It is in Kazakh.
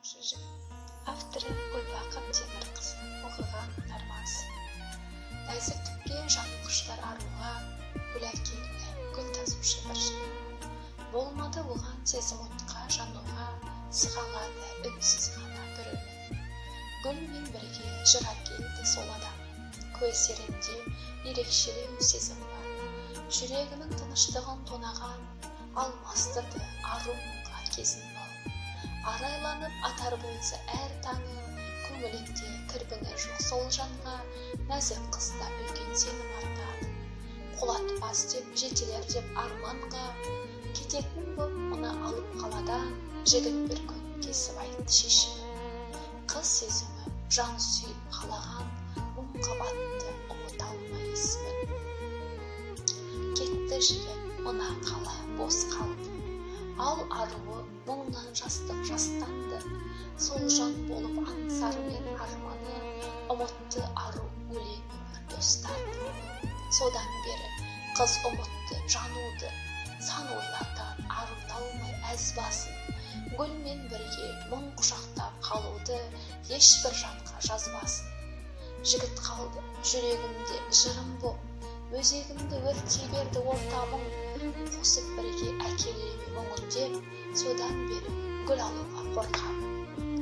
жазушы жігіт. Авторы Гүлбақыт Темірқызы. Оқыған тармасы. Нәзіктікке жаны құштар аруға, гүл әкелді, гүл тасушы бір жігіт. Болмады оған сезім отқа жануға, сығалады үнсіз ғана бір үміт. Гүлмен бірге жыр әкелді сол адам. Көздерінде ерекшелеу сезім бар. Жүрегінің тыныштығын тонаған, алмастырды ару мұңға кезін бал. Арайланып атар болса әр таңы, көңілінде кірбіңі жоқ сол жанға, нәзік қыста үлкен сенім артады. Қолатпас деп, жетелер деп арманға, кететін боп мұны алып қаладан, жігіт бір күн кесіп айтты шешімі. Қыз сезімі жан сүйіп қалаған, мұңға батты ұмыта алмай ісмін. Кетті жігіт мына қала бос қалды, ал аруы мұңнан жастық жастанды. Сол жан болып аңсармен арманы, ұмытты ару өлең өмір достарды. Содан бері қыз ұмытты жануды, сан ойлардан арылта алмай әз басын. Гүлмен бірге мұң құшақтап қалуды ешбір жанға жазбасын. Жігіт қалды жүрегімде жырым боп, өзегімді өртей берді ортамың. Қосып бірге әкелеме мұңын деп, содан бері гүл алуға қорқамын.